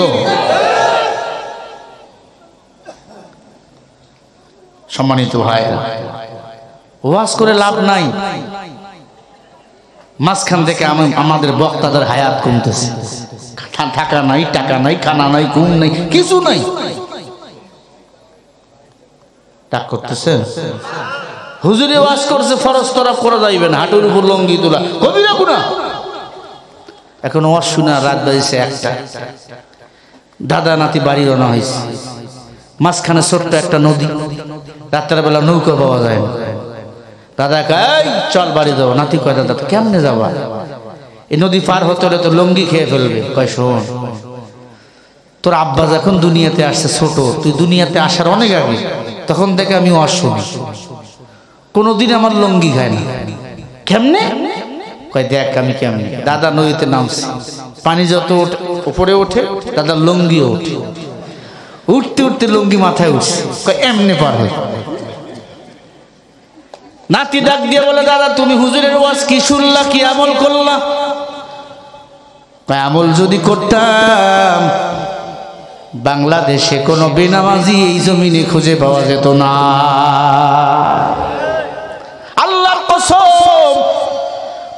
সম্মানিত ভাই, ওয়াজ করে লাভ নাই। মাঝখান থেকে আমাদের বক্তাদের হায়াত কমতেছে। টাকা নাই, টাকা নাই, খানা নাই, ঘুম নাই, কিছু নাই। টাক করতেছেন? হুজুরে ওয়াজ করছে ফরজ তরফ করা যাইবে না, হাঁটুর উপর লঙ্গি তোলা, কবিরা গুনাহ। এখন ওয়াজ শুনে রাত বাজছে একটা, দাদা নাতি বাড়ি রওনা হয়েছে। মাঝখানে ছোট্ট একটা নদী, রাত্রের বেলা নৌকা পাওয়া যায় না। দাদা কয় চল বাড়ি যাবো। নাতি কয় দাদা কেমনে যাবা? এই নদী পার হতে হলে তো লঙ্গি খেয়ে ফেলবে। কয় শোন, তোর আব্বা যখন দুনিয়াতে আসছে ছোট, তুই দুনিয়াতে আসার অনেক আগে, তখন থেকে আমি ওয়াজ শুনি, কোনোদিন আমার লঙ্গি খায় না। কেমনে? কয় দেখ আমি কেমনে। দাদা নদীতে নামছে, পানি যত উপরে ওঠে দাদা লুঙ্গিও ওঠে, উঠতে উঠতে লুঙ্গি মাথায় উঠছে, এমনি পারবে। নাতি ডাক দিয়ে বলে, দাদা তুমি হুজুরের ওয়াজ কি শুনলা, কি আমল করলা? আমল যদি করতাম বাংলাদেশে কোনো বেনামাজি এই জমিনে খুঁজে পাওয়া যেত না। আল্লাহর কসম,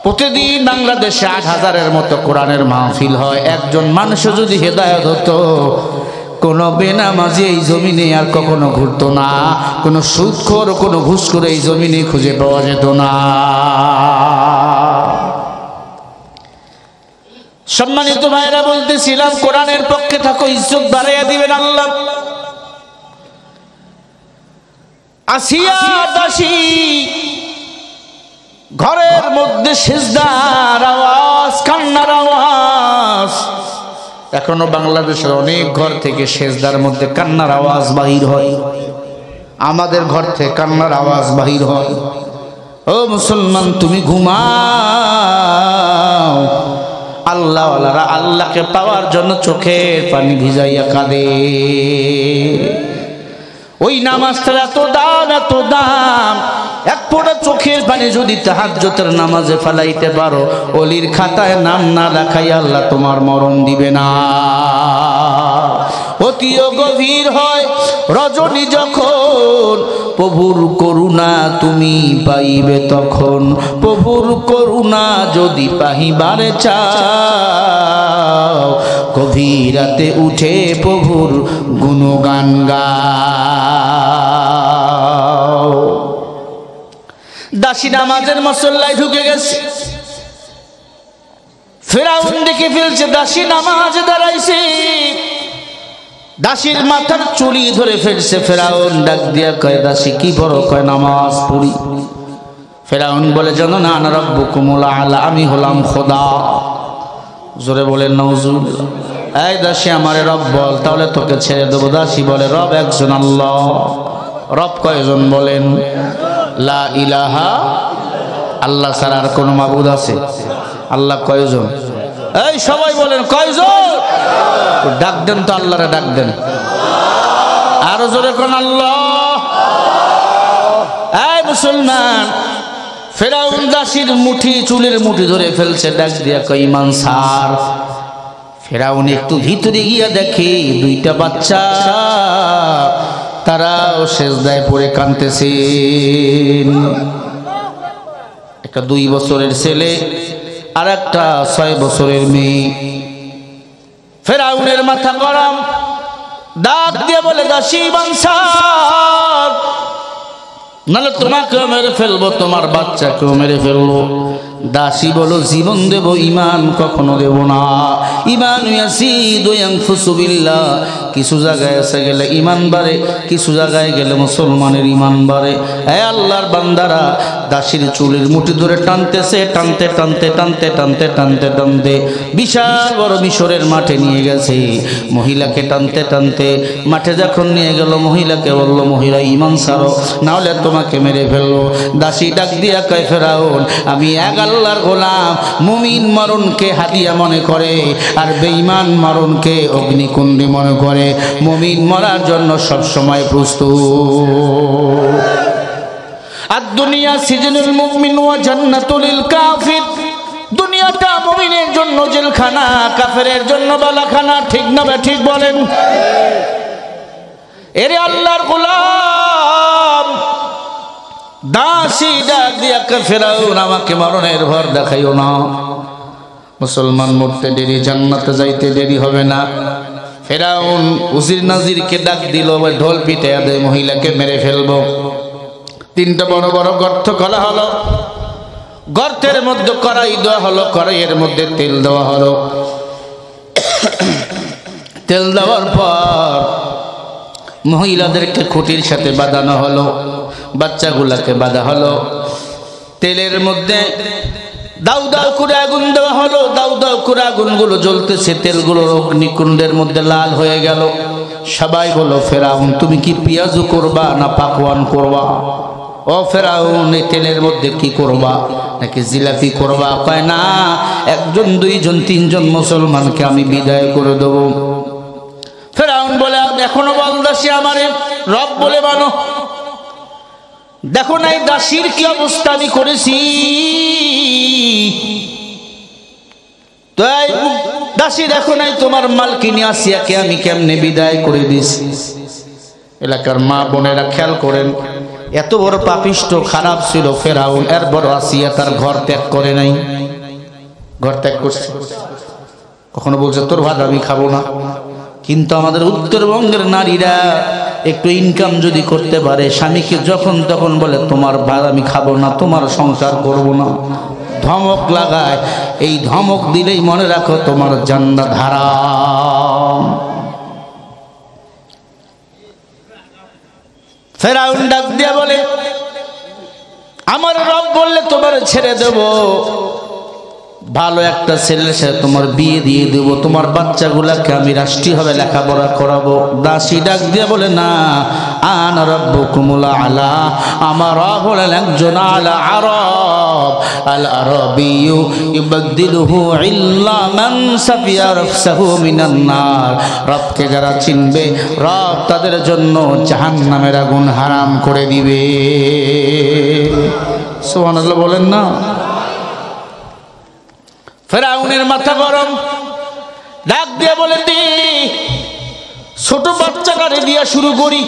প্রতিদিন বাংলাদেশে ৮,০০০-এর মতো কোরআনের মাহফিল হয়। একজন মানুষ যদি হেদায়েত হতো, কোনো বেনামাজি এই জমিনে আর কখনো ঘুরতো না, কোনো সুদখোর, কোনো ঘুষখোর এই জমিনে খুঁজে পাওয়া যেত না। সম্মানিত ভাইরা, বলতেছিলাম কোরআনের পক্ষে থাকো, ইজ্জত বাড়াইয়া দিবেন আল্লাহ। আসিয়া দাসী ঘরের মধ্যে সিজদার আওয়াজ, কান্নার আওয়াজ। এখনো বাংলাদেশের অনেক ঘর থেকে সিজদার মধ্যে কান্নার আওয়াজ বাহির হয়। আমাদের ঘর থেকে কান্নার আওয়াজ বাহির হয়। ও মুসলমান, তুমি ঘুমাও। আল্লাহওয়ালারা আল্লাহকে পাওয়ার জন্য চোখের পানি ভিজাইয়া কাঁদে। ওই নামাজটার এত দাম, এত দাম। এক ফোঁটা চোখের পানি যদি তাহাজ্জুদের নামাজে ফেলাইতে পারো, ওলির খাতায় নাম না লেখাই আল্লাহ তোমার মরণ দিবে না। অতিও গভীর হয় রজনী যখন, প্রভুর করুণা তুমি পাইবে তখন। প্রভুর করুণা যদি পাহিবারে চাও, গভীর রাতে উঠে প্রভুর গুণগান গাও। দাসী নামাজের মুসল্লায় ঢুকে গেছে, ফেরাউন দেখে ফেলছে দাসী নামাজে দাঁড়াইছে, দাসীর মাথার চুলি ধরে ফেলছে। ফেরাউন ডাক দিয়া কয়, দাসী কি বড়? কয় নামাজ পড়ি। ফেরাউন বলে, জানো না আনা রাব্বুকুমুল আলা, আমি হলাম খোদা। জোরে বলেন নাউজুবিল্লাহ। এই দাসী আমারে রব বল, তাহলে তোকে ছেড়ে দেবো। দাসী বলে, রব একজন আল্লাহ। রব কয়জন বলেন? লা ইলাহা, আল্লাহ ছাড়া আর কোন মাবুদ আছে? আল্লাহ কয়জন? এই সবাই বলেন কয়জন? ডাক দেন তো, আল্লাহরে ডাক দেন আরো জোরে কোন আল্লাহ। এই মুসলমান, ফেরাউন দাসীর মুঠি, চুলের মুঠি ধরে ফেলছে, ডাক দিয়া কয় ঈমান ছাড়। ফেরাউন একটু ভিতরে গিয়া দেখে দুইটা বাচ্চা, তারাও সেজদায় পড়ে কাঁদতেছেন। একটা 2 বছরের ছেলে আর একটা 6 বছরের মেয়ে। ফেরাউনের মাথা গরম, ডাক দিয়ে বলে, দাসী ঈমান ছাড়, নাহলে তোমাকেও মেরে ফেলবো, তোমার বাচ্চাকেও মেরে ফেলবো। দাসী বলো, জীবন দেব, ঈমান কখনো দেব না। ঈমান ইয়াসিদু ইয়ানফুসু বিল্লাহ। কিছু জায়গায় এসে গেলে ঈমান বাড়ে, কিছু জায়গায় গেলে মুসলমানের ঈমান বাড়ে। হে আল্লাহর বান্দারা, দাসীর চুলের মুঠি ধরে টানতেছে, টানতে টানতে টানতে টানতে টানতে টানতে বিশাল বড় মিশরের মাঠে নিয়ে গেছে। মহিলাকে টানতে টানতে মাঠে যখন নিয়ে গেল, মহিলাকে বলল, মহিলা ঈমান ছাড়ো, নাহলে তোমাকে মেরে ফেলবো। দাসী ডাক দিয়া কয়, ফেরাউন আমি এক আল্লাহর গোলাম। মুমিন মরণকে হাদিয়া মনে করে, আর বেঈমান মরণকে অগ্নিকুণ্ডে মনে করে। মুমিন মরার জন্য সব সময় প্রস্তুত। আর দুনিয়া সিজনুল মুমিন ওয়া জান্নাতুল লিল কাফির। দুনিয়াটা মুমিনের জন্য জেলখানা, কাফেরের জন্য বালাখানা। ঠিক না বে ঠিক বলেন? এরে আল্লাহর গোলাম, দাসী ডাক দিয়া কয়, ফেরাউন আমাকে মরণের ভর দেখাইও না। মুসলমান মরতে দেরি, জান্নাতে যাইতে দেরি হবে না। ফেরাউন উজির নাজিরকে ডাক দিল, ঢোল পিটাইয়া দেয়, মহিলাকে মেরে ফেলবো। 3টা বড় বড় গর্ত খোলা হলো, গর্তের মধ্যে কড়াই দেওয়া হলো, কড়াইয়ের মধ্যে তেল দেওয়া হলো। তেল দেওয়ার পর মহিলাদেরকে খুঁটির সাথে বাঁধানো হলো, বাচ্চাগুলাকে বাঁধা হলো। তেলের মধ্যে দাউ দাউ করে আগুন দেওয়া হলো, দাউ দাউ করে আগুনগুলো জ্বলতেছে, তেলগুলো অগ্নিকুণ্ডের মধ্যে লাল হয়ে গেল। সবাই বলো, ফেরাউন তুমি কি পেঁয়াজু করবা না পাকওয়ান করবা? ও ফেরাউন, এই তেলের মধ্যে কি করবা? নাকি জিলাপি করবা? কয় না, একজন দুইজন তিনজন মুসলমানকে আমি বিদায় করে দেব। ফেরাউন বলে, এখনো বল দাসী আমারে রব বলে মানো? দেখো না এই দাসীর কি অবস্থা আমি করেছি। তাই দাসী দেখো নাই তোমার মালকিনী আসিয়াকে আমি কেমনে বিদায় করে দিয়েছি। এলাকার মা বোনেরা খেয়াল করেন, এত বড় পাপিষ্ট খারাপ ছিল ফেরাউন, এর বড় আসিয়া তার ঘর ত্যাগ করে নাই। ঘর ত্যাগ করছে, কখনো বলছে তোর ভাত আমি খাবো না। কিন্তু আমাদের উত্তরবঙ্গের নারীরা একটু ইনকাম যদি করতে পারে, স্বামীকে যখন তখন বলে তোমার ভাত আমি খাবো না, তোমার সংসার করব না, ধমক লাগায়। এই ধমক দিলেই মনে রাখো তোমার জান্নাত হারাম। ফেরাউন ডাক দিয়া বলে, আমার রব বললে তোমার ছেড়ে দেব, ভালো একটা ছেলের সাথে তোমার বিয়ে দিয়ে দেবো, তোমার বাচ্চাগুলাকে আমি রাষ্ট্রীয়ভাবে লেখাপড়া করাবো। দাসী ডাক দিয়ে বলে, না, আনা রাব্বুকুমুল আলা, আমার রব হলেন একজন আলা আরব, আল আরবিয়্যু ইউবাদদিলুহু ইল্লা মান সাফিয়া রাফসাহু মিনান নার। রবকে যারা চিনবে, রব তাদের জন্য জাহান্নামের আগুন হারাম করে দিবে। সুবহানাল্লাহ বলেন না। ফেরাউনের মাথা গরম, ডাক দিয়ে বলে, দি ছোট বাচ্চাটারে দিয়া শুরু করি।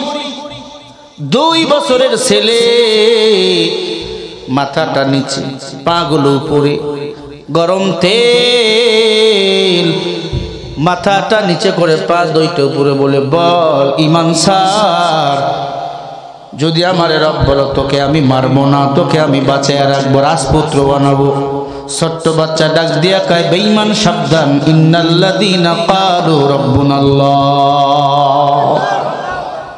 2 বছরের ছেলে, মাথাটা নিচে, পাগুলো উপরে, গরম তেল, মাথাটা নিচে করে পা দুইটা উপরে, বলে বল ইমান সার, যদি আমার রব বলো তোকে আমি মারবো না, তোকে আমি বাঁচায় রাখবো, রাজপুত্র বানাবো। ছোট্ট বাচ্চা ডাক দিয়া কয়, বেঈমান সাবধান, ইন্নাল্লাযীনা ক্বালু রাব্বুনাল্লাহ।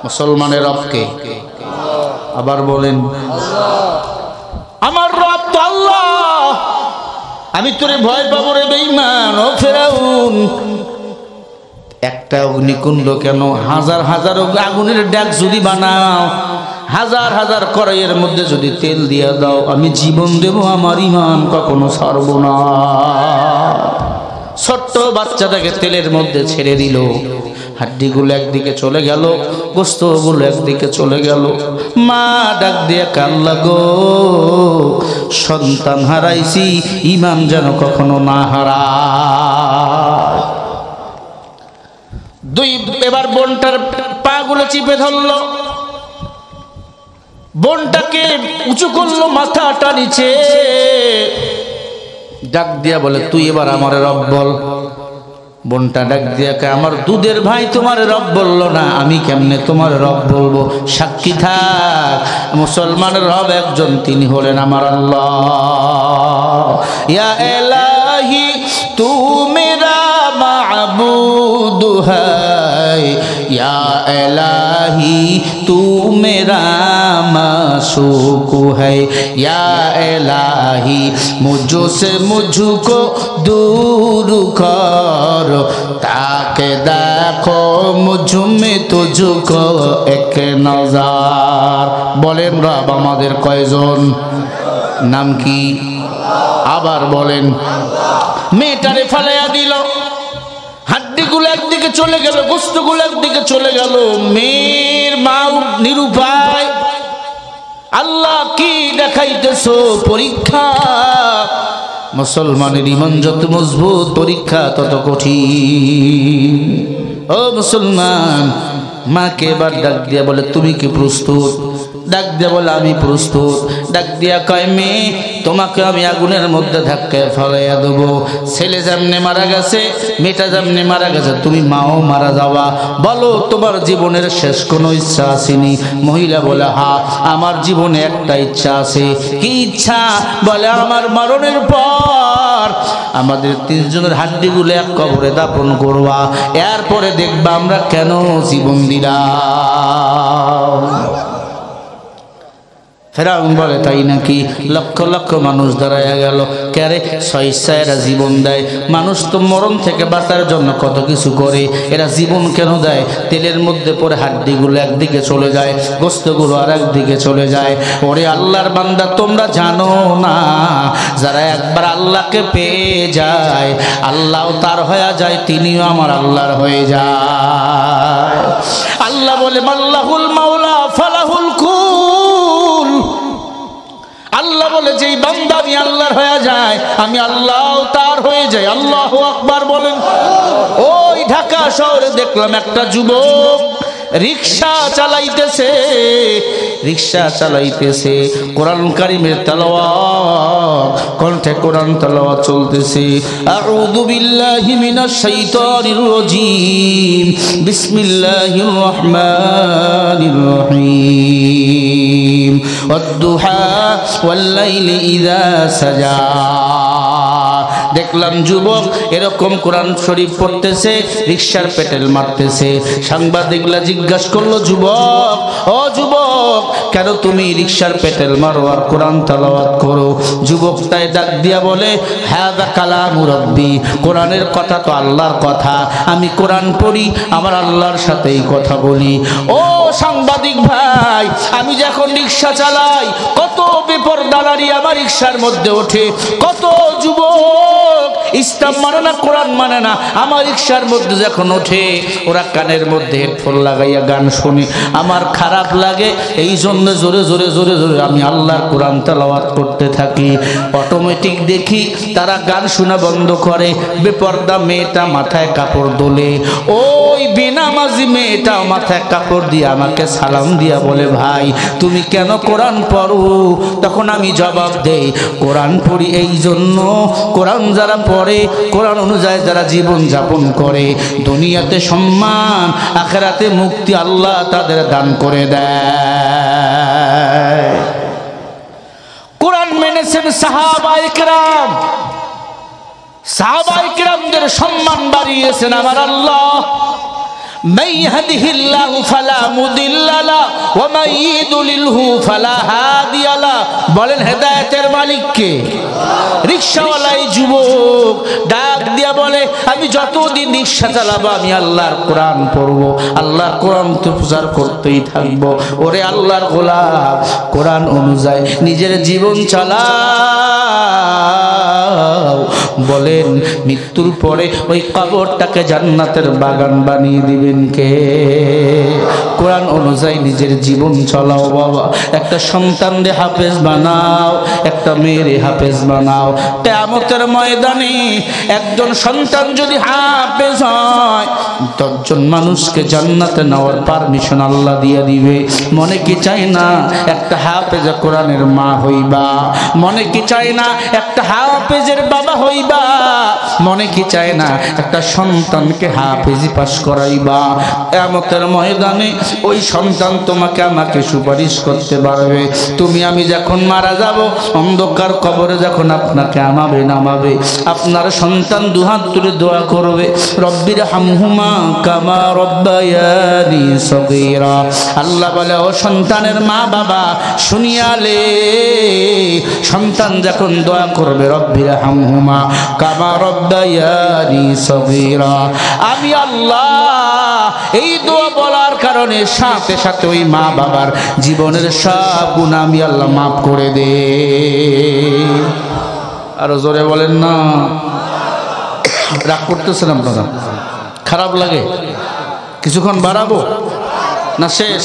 মুসলমানের রবকে আবার বলেন, আমার রব তো আল্লাহ, আমি তোরে ভয় পাবো রে বেঈমান। ও ফেরাউন, একটা অগ্নিকুণ্ড কেন, হাজার হাজার আগুনের ডাক যদি বানাও, হাজার হাজার কড়াইয়ের মধ্যে যদি তেল দিয়া দাও, আমি জীবন দেব, আমার ইমান কখনো ছাড়ব না। ছোট্ট বাচ্চাটাকে তেলের মধ্যে ছেড়ে দিল, হাড্ডিগুলো একদিকে চলে গেল, গোস্তগুলো একদিকে চলে গেল। মা ডাক দিয়ে কান্না, গো সন্তান হারাইছি, ইমান যেন কখনো না হারায়। এবার বোনটার পাগুলো চিপে ধরলো, বোনটাকে উঁচু করলো, মাথাটা নিচে, ডাক দিয়া বলে, তুই এবার আমার রব বল। বোনটা ডাক দিয়া কয়, আমার দুধের ভাই তোমার রব বললো না, আমি কেমনে তোমার রব বলবো? সাক্ষী থাক, মুসলমানের রব একজন, তিনি হলেন আমার আল্লাহ। ইয়া ইলাহি তু মেরা মাবুদ হ্যায়, ইয়া ইলাহি তু মেরা मासूक है, या इलाही मुझसे मुझको दूर कर, ताकि देखो मुझ में तुझको एक नजर। बोलें रब आमादेर कयजन, नाम की? आबार बोलें। मेटारे फालाया दिल, হাড্ডিগুলো একদিকে চলে গেল, গোস্তগুলো একদিকে চলে গেল। মেয়ের মা নিরুপায়। আল্লাহ কি দেখাইতেছো? পরীক্ষা। মুসলমানের ঈমান যত মজবুত, পরীক্ষা তত কঠিন। ও মুসলমান, মাকে এবার ডাক দিয়া বলে, তুমি কি প্রস্তুত? ডাক দিয়া বলে, আমি প্রস্তুত। ডাক দিয়া কয়, মেয়ে তোমাকে আমি আগুনের মধ্যে ধাক্কায় ফলাইয়া দেবো। ছেলে যেমনে মারা গেছে, মেয়েটা যেমনে মারা গেছে, তুমি মাও মারা যাওয়া। বলো তোমার জীবনের শেষ কোনো ইচ্ছা আসেনি? মহিলা বলে, হ্যাঁ আমার জীবনে একটা ইচ্ছা আছে। কি ইচ্ছা? বলে, আমার মরণের পর আমাদের 3 জনের হাড্ডিগুলো এক কবরে দাপন করবা, এরপরে দেখবা আমরা কেন জীবন দিলাম। ফেরাউন বলে তাই নাকি? লক্ষ লক্ষ মানুষ দাঁড়ায় গেল। ক্যারে স্বেচ্ছায় এরা জীবন দেয়। মানুষ তো মরণ থেকে বাঁচার জন্য কত কিছু করে, এরা জীবন কেন দেয়? তেলের মধ্যে পরে হাড্ডিগুলো একদিকে চলে যায়, গোস্তগুলো আর একদিকে চলে যায়। ওরে আল্লাহর বান্দা, তোমরা জানো না, যারা একবার আল্লাহকে পেয়ে যায়, আল্লাহ তার হয়ে যায়, তিনিও আমার আল্লাহর হয়ে যায়। আল্লাহ বলে মাল্লাহুল মাওলা ফালাহুল কুল। আল্লাহ বলে যেই বান্দা আমি আল্লাহর হয়ে যায়, আমি আল্লাহ তার হয়ে যাই। আল্লাহু আকবার বলেন। ওই ঢাকা শহরে দেখলাম একটা যুবক রিক্সা চালাইতেছে, রিক্সা চালাইতেছে, কোরআন কারীমের তেলাওয়াত, কণ্ঠে কোরআন তেলাওয়াত চলতেছে। আউযু বিল্লাহি মিনাশ শাইতানির রাজীম, বিসমিল্লাহির রহমানির রহিম, ওয়াদ-দুহা ওয়াল-লাইলি ইযা সাজা। দেখলাম যুবক এরকম কোরআন শরীফ পড়তেছে, রিক্সার পেটেল মারতেছে। সাংবাদিকরা জিজ্ঞাসা করলো, যুবক, ও যুবক, কেন তুমি রিক্সার পেটেল মারো আর কোরআন তেলাওয়াত করো? যুবক তাই ডাক দিয়া বলে, হাযা কালামু রাব্বি, কোরআনের কথা তো আল্লাহর কথা, আমি কোরআন পড়ি, আমার আল্লাহর সাথেই কথা বলি। ও সাংবাদিক ভাই, আমি যখন রিক্সা চালাই, কত বেপরদা নারী আমার রিক্সার মধ্যে ওঠে, কত যুবক ইসলাম মানে না, কোরআন মানে না, আমার রিক্সার মধ্যে যখন ওঠে, ওরা কানের মধ্যে হেডফোন লাগাইয়া গান শুনে, আমার খারাপ লাগে। এই জন্য জোরে জোরে জোরে জোরে আমি আল্লাহর কোরআন তেলাওয়াত করতে থাকি। অটোমেটিক দেখি তারা গান শোনা বন্ধ করে, বেপরদা মেয়েটা মাথায় কাপড় দোলে, ওই বেনামাজি মেয়েটা মাথায় কাপড় দিয়ে আমাকে সালাম দিয়া বলে, ভাই তুমি কেন কোরআন পড়ো? তখন আমি জবাব দেই, কোরআন পড়ি এই জন্য, কোরআন যারা পড়ে, কোরআন অনুযায়ী যারা জীবন যাপন করে, দুনিয়াতে সম্মান, আখিরাতে মুক্তি আল্লাহ তাদের দান করে দেয়। কোরআন মেনেছেন সাহাবায়ে কেরাম, সাহাবায়ে কেরামদের সম্মান বাড়িয়েছেন আমার আল্লাহ। من يهده الله فلا مضل له ومن يضلله فلا هادي له। বলেন হেদায়েতের মালিক কে? রিকশাওয়ালা এই যুবক ডাক দিয়া বলে, আমি যতদিন রিকশা চালাবো আমি আল্লাহর কোরআন পড়বো, আল্লাহর কোরআন তো প্রচার করতেই থাকবো। ওরে আল্লাহর গোলাম, কোরআন অনুযায়ী নিজের জীবন চালাও। বলেন মৃত্যুর পরে ওই কবরটাকে জান্নাতের বাগান বানিয়ে দিবেন কে? কোরআন অনুযায়ী নিজের জীবন চালাও বাবা। একটা সন্তানদের হাফেজ বানাও, একটা মেয়েরে হাফেজ বানাও। কিয়ামতের ময়দানে একজন সন্তান যদি হাফেজ হয়, 10 জন মানুষকে জান্নাতে নেওয়ার পারমিশন আল্লাহ দিয়ে দিবে। মনে কি চায় না একটা হাফেজ কোরআনের মা হইবা? মনে কি চায় না একটা হাফেজের বাবা হইবা? মনে কি চায় না একটা সন্তানকে হাফেজি পাস করাইবা? কিয়ামতের ময়দানে ওই সন্তান তোমাকে আমাকে সুপারিশ করতে পারবে। তুমি আমি যখন মারা যাব, অন্ধকার কবরে যখন আপনাকে নামাবে, আপনার সন্তান দুহাত তুলে দোয়া করবে, রব্বির হামহুমা কামা রব্বায়ানি সগীরা। আল্লাহ বলে, ও সন্তানের মা বাবা শুনিয়ালে, সন্তান যখন দোয়া করবে, রব্বির হামহুমা কামা রব্বায়ানি সগীরা, আমি আল্লাহ এই দোয়া বলার কারণে সাথে সাথে ওই মা বাবার জীবনের সব গুনাহ আমি আল্লাহ মাফ করে দে। আরো জোরে বলেন না। রাগ করতেছেন আপনারা? খারাপ লাগে? কিছুক্ষণ বাড়াবো না শেষ?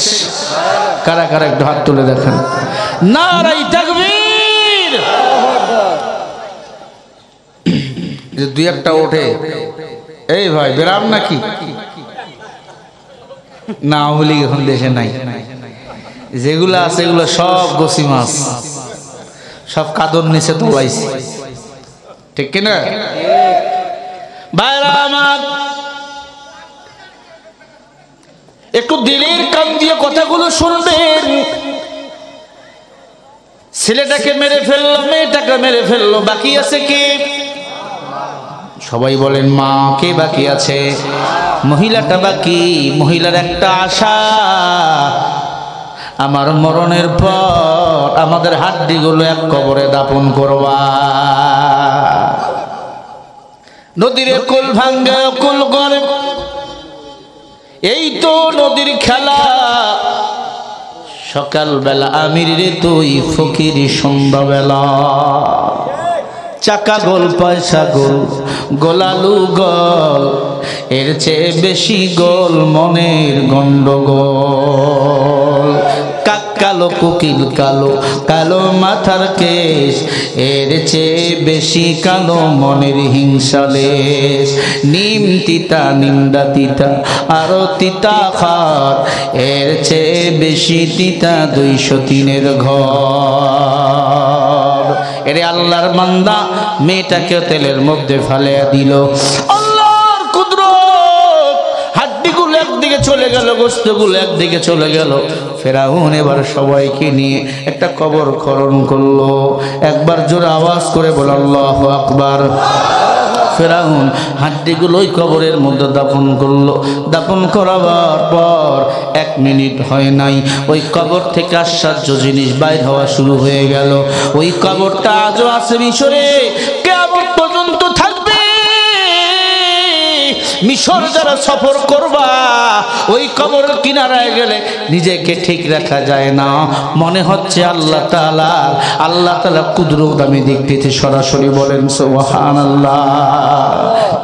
কারা কারা একটু হাত তুলে দেখেন। নারায়ে তাকবীর। যে দুই একটা ওঠে, এই ভাই বেরাম নাকি? না হলি এখন দেশে নাই। যেগুলো আছে এগুলো সব গোসি মাছ, সব কাদর নিচে তোলাইছে, ঠিক কিনা? ভাইরা আমার, একটু দিলের কান দিয়ে কথাগুলো শুনবেন। ছেলেটাকে মেরে ফেললো, মেয়েটাকে মেরে ফেললো, বাকি আছে কে? সবাই বলেন মা। কে বাকি আছে? মহিলাটা বাকি। মহিলার একটা আশা, আমার মরণের পর আমাদের হাড্ডিগুলো এক কবরে দাফন করবা। নদীর কুল ভাঙ্গে কুল করে, এই তো নদীর খেলা। সকালবেলা আমির রে তুই ফকির, সন্ধ্যাবেলা চাকা গোল পয়সা গোল, গোলালু গোল, এর চেয়ে বেশি গোল মনের গন্ডগোল। কাক কালো কোকিল কালো, কালো মাথার কেশ, এর চেয়ে বেশি কালো মনের হিংসালেশ। নিম তিতা নিন্দা তিতা আরো তিতা খাত, এর চেয়ে বেশি তিতা 203 ঘর। এরে আল্লাহর বান্দা মেয়েটাকে তেলের মধ্যে ফেলে দিল। আল্লাহর কুদরত, হাড্ডিগুলো একদিকে চলে গেল, গোশতগুলো একদিকে চলে গেল। ফেরাউন এবার সবাইকে নিয়ে একটা কবর খনন করলো। একবার জোরে আওয়াজ করে বল আল্লাহু আকবার। ফেরাউন হাড্ডিগুলো ওই কবরের মধ্যে দাফন করলো। দাফন করাবার পর 1 মিনিট হয় নাই, ওই কবর থেকে আশ্চর্য জিনিস বাইর হওয়া শুরু হয়ে গেল। ওই কবরটা আজও আছে মিশরে, কিয়ামত পর্যন্ত থাকবে। মিশর যারা সফর করবা, ওই কবরের কিনারায় গেলে নিজেকে ঠিক রাখা যায় না, মনে হচ্ছে আল্লাহ তাআলা কুদরত আমি দেখতেছি সরাসরি। বলেন সুবহানাল্লাহ।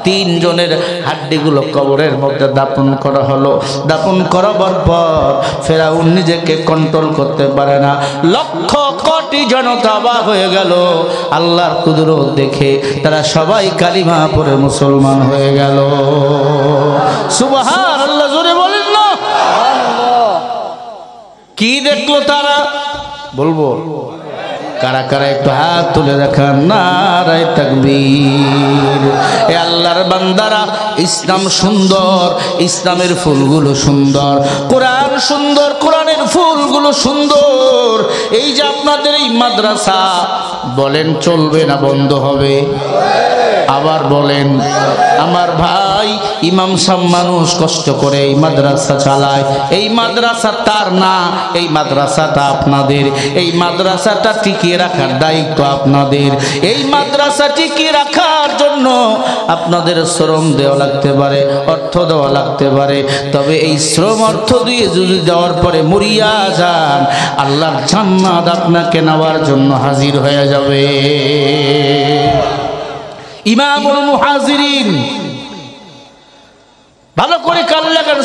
3 জনের হাড্ডিগুলো কবরের মধ্যে দাফন করা হলো। দাফন করাবার পর ফেরাউন নিজেকে কন্ট্রোল করতে পারে না। লক্ষ কোটি জনতা অবাক হয়ে গেল আল্লাহর কুদরত দেখে। তারা সবাই কালিমা পড়ে মুসলমান হয়ে গেল। সুবহানাল্লাহ, জোরে বলেন না। কি দেখলো তারা? বলবো কারা কারা একটু হাত তুলে দেখান। নারায়ে তাকবীর। এ আল্লাহর বান্দারা, ইসলাম সুন্দর, ইসলামের ফুলগুলো সুন্দর, কোরআন সুন্দর, কোরআনের ফুলগুলো সুন্দর। এই যে আপনাদের এই মাদ্রাসা, বলেন চলবে না বন্ধ হবে? আবার বলেন। আমার ভাই ইমাম সাহেব মানুষ কষ্ট করে এই মাদ্রাসা চালায়। এই মাদ্রাসা তার না, এই মাদ্রাসাটা আপনাদের। এই মাদ্রাসাটা টিকিয়ে রাখার দায়িত্ব আপনাদের। এই মাদ্রাসা টিকিয়ে রাখার জন্য আপনাদের শ্রম দেওয়া লাগতে পারে, অর্থ দেওয়া লাগতে পারে। তবে এই শ্রম অর্থ দিয়ে যদি দেওয়ার পরে মরিয়া যান, আল্লাহর জান্নাত আপনাকে নেওয়ার জন্য হাজির হয়ে যাবে। ইমামুল মুহাজিরিন, ভালো করে কান লাগান।